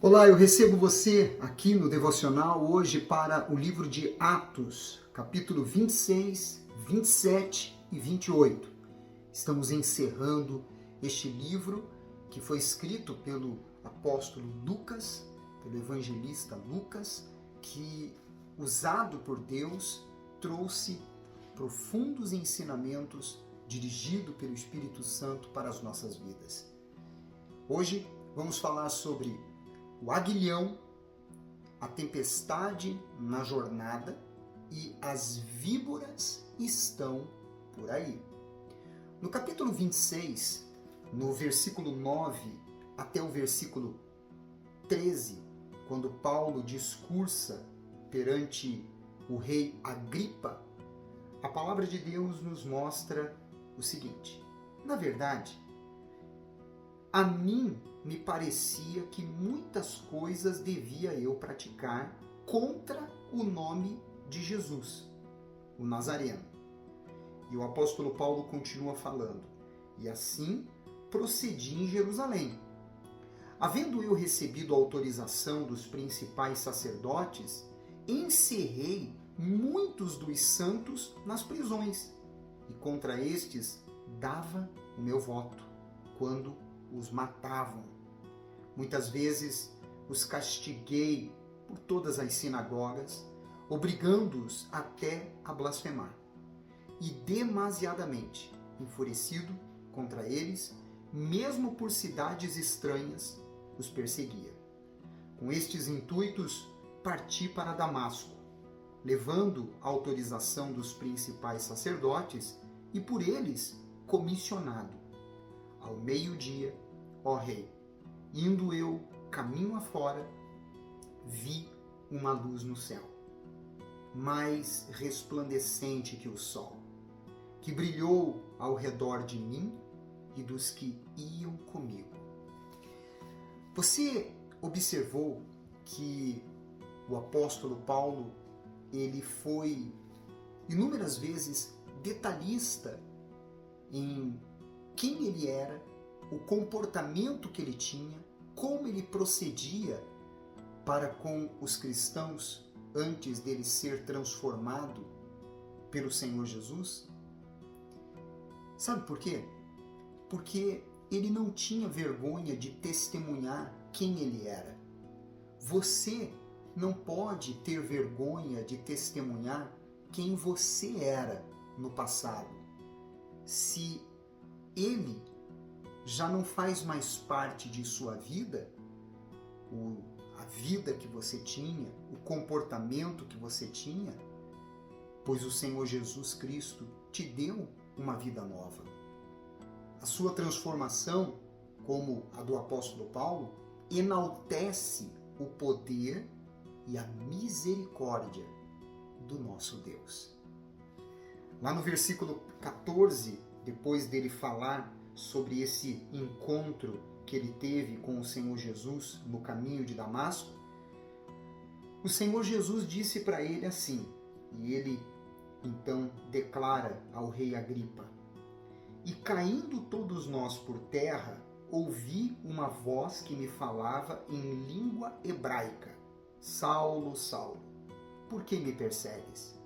Olá, eu recebo você aqui no devocional hoje para o livro de Atos, capítulo 26, 27 e 28. Estamos encerrando este livro que foi escrito pelo apóstolo Lucas, pelo evangelista Lucas, que, usado por Deus, trouxe profundos ensinamentos dirigido pelo Espírito Santo para as nossas vidas. Hoje vamos falar sobre o aguilhão, a tempestade na jornada e as víboras estão por aí. No capítulo 26, no versículo 9 até o versículo 13, quando Paulo discursa perante o rei Agripa, a palavra de Deus nos mostra o seguinte: na verdade, a mim me parecia que muitas coisas devia eu praticar contra o nome de Jesus, o Nazareno. E o apóstolo Paulo continua falando: e assim procedi em Jerusalém. Havendo eu recebido a autorização dos principais sacerdotes, encerrei muitos dos santos nas prisões, e contra estes dava o meu voto, quando os matavam. Muitas vezes os castiguei por todas as sinagogas, obrigando-os até a blasfemar. E demasiadamente enfurecido contra eles, mesmo por cidades estranhas, os perseguia. Com estes intuitos, parti para Damasco, levando a autorização dos principais sacerdotes e por eles comissionado. Ao meio-dia, ó rei, indo eu caminho afora, vi uma luz no céu, mais resplandecente que o sol, que brilhou ao redor de mim e dos que iam comigo. Você observou que o apóstolo Paulo, ele foi inúmeras vezes detalhista em quem ele era, o comportamento que ele tinha, como ele procedia para com os cristãos antes dele ser transformado pelo Senhor Jesus? Sabe por quê? Porque ele não tinha vergonha de testemunhar quem ele era. Você não pode ter vergonha de testemunhar quem você era no passado. Se ele já não faz mais parte de sua vida, a vida que você tinha, o comportamento que você tinha, pois o Senhor Jesus Cristo te deu uma vida nova. A sua transformação, como a do apóstolo Paulo, enaltece o poder e a misericórdia do nosso Deus. Lá no versículo 14, depois dele falar sobre esse encontro que ele teve com o Senhor Jesus no caminho de Damasco, o Senhor Jesus disse para ele assim, e ele então declara ao rei Agripa: e caindo todos nós por terra, ouvi uma voz que me falava em língua hebraica: Saulo, Saulo, por que me persegues?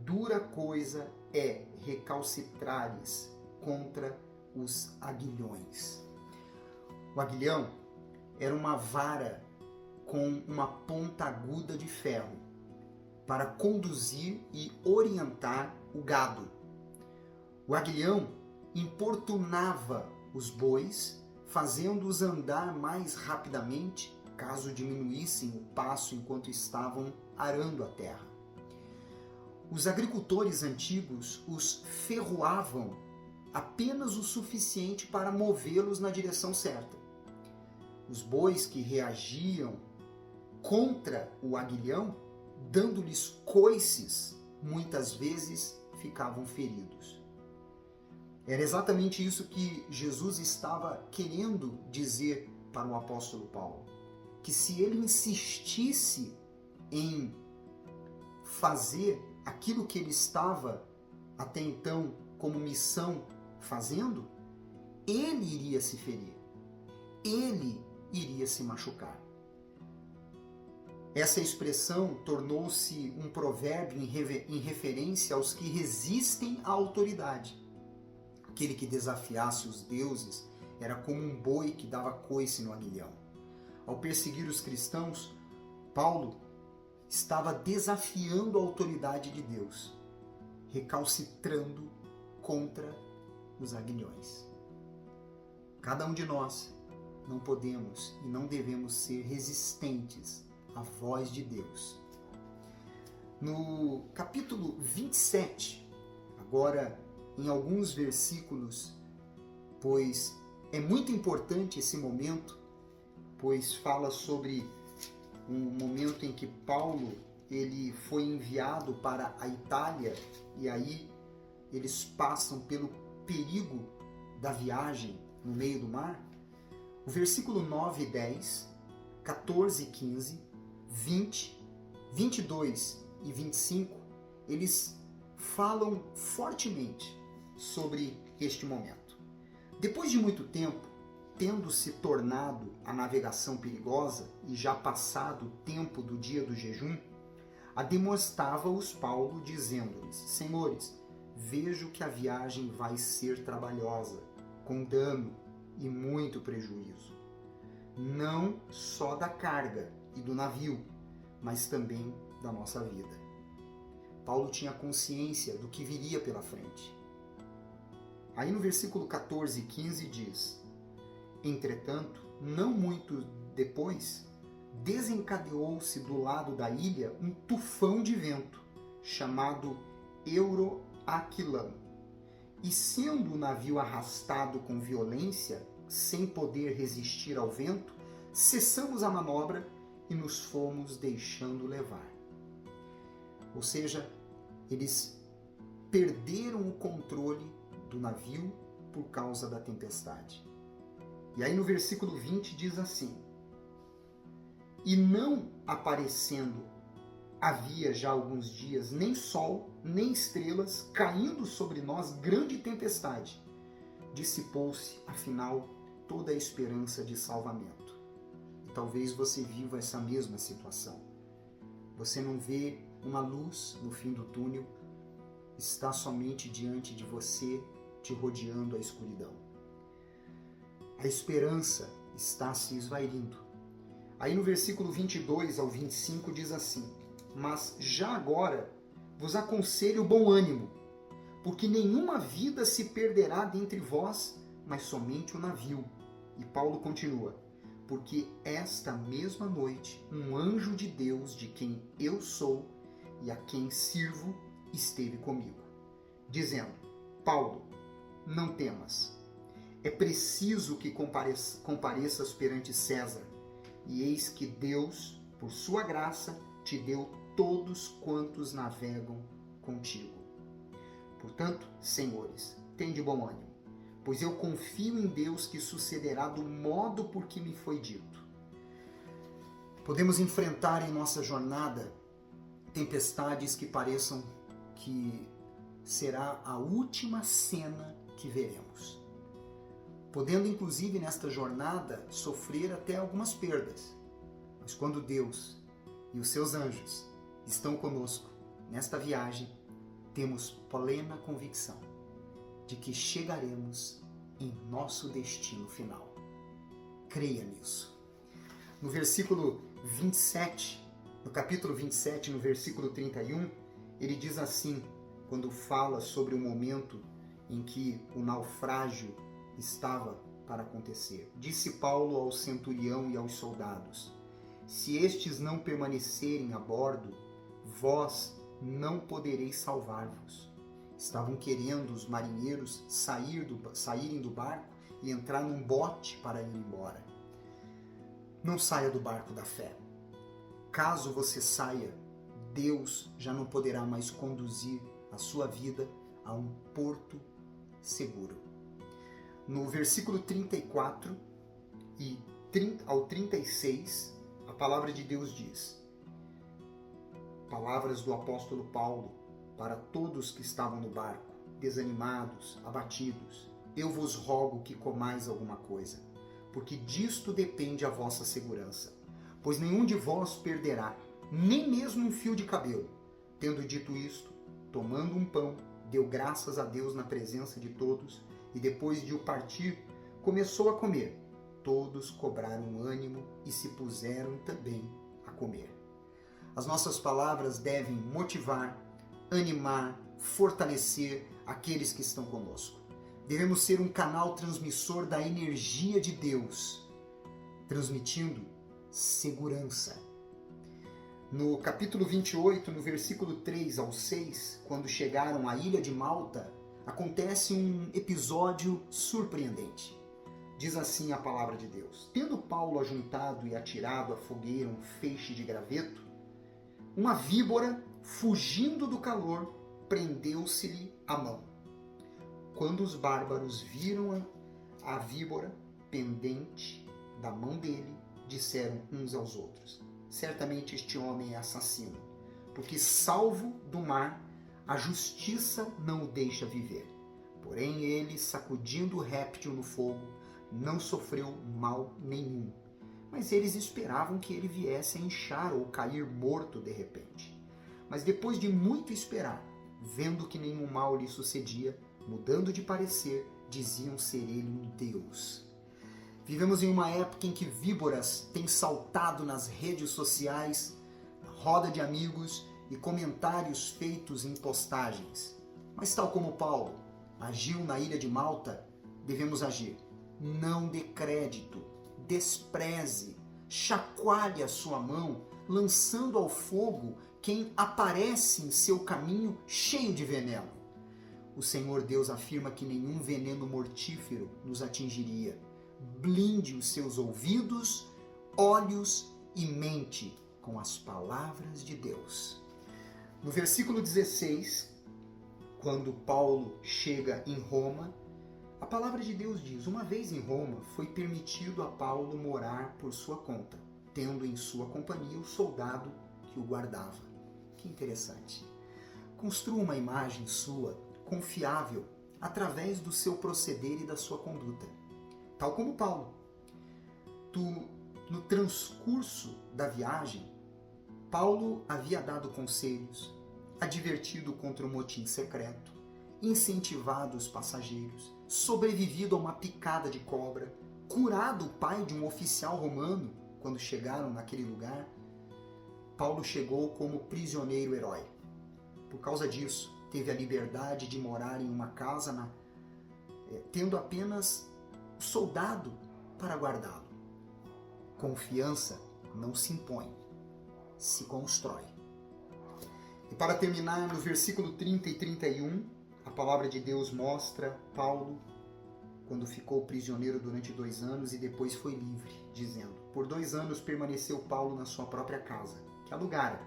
Dura coisa é recalcitrares contra os aguilhões. O aguilhão era uma vara com uma ponta aguda de ferro para conduzir e orientar o gado. O aguilhão importunava os bois, fazendo-os andar mais rapidamente, caso diminuíssem o passo enquanto estavam arando a terra. Os agricultores antigos os ferroavam apenas o suficiente para movê-los na direção certa. Os bois que reagiam contra o aguilhão, dando-lhes coices, muitas vezes ficavam feridos. Era exatamente isso que Jesus estava querendo dizer para o apóstolo Paulo, que se ele insistisse em fazer aquilo que ele estava até então como missão fazendo, ele iria se ferir, ele iria se machucar. Essa expressão tornou-se um provérbio em referência aos que resistem à autoridade. Aquele que desafiasse os deuses era como um boi que dava coice no aguilhão. Ao perseguir os cristãos, Paulo estava desafiando a autoridade de Deus, recalcitrando contra os aguilhões. Cada um de nós não podemos e não devemos ser resistentes à voz de Deus. No capítulo 27, agora em alguns versículos, pois é muito importante esse momento, pois fala sobre um momento em que Paulo ele foi enviado para a Itália e aí eles passam pelo perigo da viagem no meio do mar. O versículo 9 e 10, 14 e 15, 20, 22 e 25, eles falam fortemente sobre este momento. Depois de muito tempo, tendo se tornado a navegação perigosa e já passado o tempo do dia do jejum, admoestava-os Paulo, dizendo-lhes: Senhores, vejo que a viagem vai ser trabalhosa, com dano e muito prejuízo, não só da carga e do navio, mas também da nossa vida. Paulo tinha consciência do que viria pela frente. Aí no versículo 14 e 15 diz: Entretanto, não muito depois, desencadeou-se do lado da ilha um tufão de vento, chamado Euroaquilão. E sendo o navio arrastado com violência, sem poder resistir ao vento, cessamos a manobra e nos fomos deixando levar. Ou seja, eles perderam o controle do navio por causa da tempestade. E aí no versículo 20 diz assim: E não aparecendo havia já alguns dias nem sol, nem estrelas, caindo sobre nós grande tempestade, dissipou-se, afinal, toda a esperança de salvamento. E talvez você viva essa mesma situação. Você não vê uma luz no fim do túnel, está somente diante de você, te rodeando a escuridão. A esperança está se esvairindo. Aí no versículo 22 ao 25 diz assim: Mas já agora vos aconselho bom ânimo, porque nenhuma vida se perderá dentre vós, mas somente o navio. E Paulo continua: Porque esta mesma noite um anjo de Deus, de quem eu sou e a quem sirvo, esteve comigo, dizendo: Paulo, não temas. É preciso que compareças perante César, e eis que Deus, por sua graça, te deu todos quantos navegam contigo. Portanto, senhores, tende bom ânimo, pois eu confio em Deus que sucederá do modo por que me foi dito. Podemos enfrentar em nossa jornada tempestades que pareçam que será a última cena que veremos. Podendo, inclusive, nesta jornada, sofrer até algumas perdas. Mas quando Deus e os seus anjos estão conosco nesta viagem, temos plena convicção de que chegaremos em nosso destino final. Creia nisso. No versículo 27, no capítulo 27, no versículo 31, ele diz assim, quando fala sobre o momento em que o naufrágio estava para acontecer: Disse Paulo ao centurião e aos soldados: Se estes não permanecerem a bordo, vós não podereis salvar-vos. Estavam querendo os marinheiros saírem do barco e entrar num bote para ir embora. Não saia do barco da fé. Caso você saia, Deus já não poderá mais conduzir a sua vida a um porto seguro. No versículo 34 e ao 36, a palavra de Deus diz: Palavras do apóstolo Paulo para todos que estavam no barco, desanimados, abatidos: Eu vos rogo que comais alguma coisa, porque disto depende a vossa segurança. Pois nenhum de vós perderá, nem mesmo um fio de cabelo. Tendo dito isto, tomando um pão, deu graças a Deus na presença de todos e depois de o partir, começou a comer. Todos cobraram ânimo e se puseram também a comer. As nossas palavras devem motivar, animar, fortalecer aqueles que estão conosco. Devemos ser um canal transmissor da energia de Deus, transmitindo segurança. No capítulo 28, no versículo 3 ao 6, quando chegaram à ilha de Malta, acontece um episódio surpreendente. Diz assim a palavra de Deus: tendo Paulo ajuntado e atirado à fogueira um feixe de graveto, uma víbora, fugindo do calor, prendeu-se-lhe a mão. Quando os bárbaros viram a víbora pendente da mão dele, disseram uns aos outros: certamente este homem é assassino, porque salvo do mar, a justiça não o deixa viver. Porém ele, sacudindo o réptil no fogo, não sofreu mal nenhum. Mas eles esperavam que ele viesse a inchar ou cair morto de repente. Mas depois de muito esperar, vendo que nenhum mal lhe sucedia, mudando de parecer, diziam ser ele um deus. Vivemos em uma época em que víboras têm saltado nas redes sociais, na roda de amigos e comentários feitos em postagens. Mas tal como Paulo agiu na ilha de Malta, devemos agir. Não dê crédito, despreze, chacoalhe a sua mão, lançando ao fogo quem aparece em seu caminho cheio de veneno. O Senhor Deus afirma que nenhum veneno mortífero nos atingiria. Blinde os seus ouvidos, olhos e mente com as palavras de Deus. No versículo 16, quando Paulo chega em Roma, a palavra de Deus diz: uma vez em Roma, foi permitido a Paulo morar por sua conta, tendo em sua companhia o soldado que o guardava. Que interessante. Construa uma imagem sua confiável através do seu proceder e da sua conduta. Tal como Paulo. No transcurso da viagem, Paulo havia dado conselhos, advertido contra o motim secreto, incentivado os passageiros, sobrevivido a uma picada de cobra, curado o pai de um oficial romano quando chegaram naquele lugar. Paulo chegou como prisioneiro herói. Por causa disso, teve a liberdade de morar em uma casa, tendo apenas um soldado para guardá-lo. Confiança não se impõe, se constrói. E para terminar, no versículo 30 e 31, a palavra de Deus mostra Paulo quando ficou prisioneiro durante 2 anos e depois foi livre, dizendo: por 2 anos permaneceu Paulo na sua própria casa, que alugara,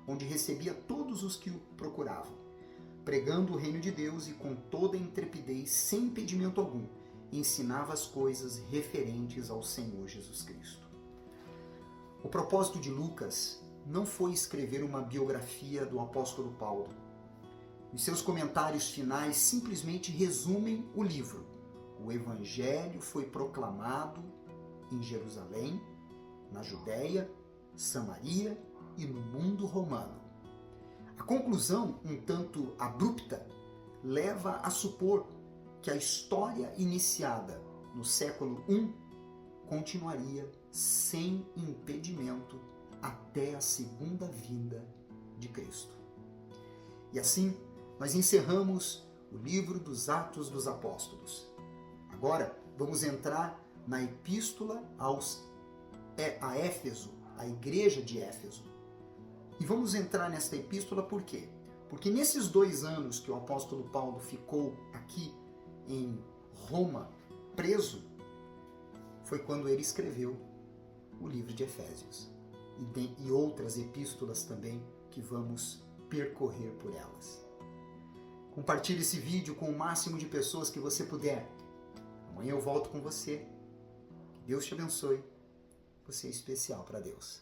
onde recebia todos os que o procuravam, pregando o reino de Deus e com toda a intrepidez, sem impedimento algum, ensinava as coisas referentes ao Senhor Jesus Cristo. O propósito de Lucas não foi escrever uma biografia do apóstolo Paulo. Os seus comentários finais simplesmente resumem o livro. O Evangelho foi proclamado em Jerusalém, na Judéia, Samaria e no mundo romano. A conclusão, um tanto abrupta, leva a supor que a história iniciada no século I continuaria sem impedimento até a segunda vinda de Cristo. E assim, nós encerramos o livro dos Atos dos Apóstolos. Agora, vamos entrar na epístola a Éfeso, a igreja de Éfeso. E vamos entrar nesta epístola por quê? Porque nesses 2 anos que o apóstolo Paulo ficou aqui em Roma, preso, foi quando ele escreveu o livro de Efésios. E outras epístolas também que vamos percorrer por elas. Compartilhe esse vídeo com o máximo de pessoas que você puder. Amanhã eu volto com você. Que Deus te abençoe. Você é especial para Deus.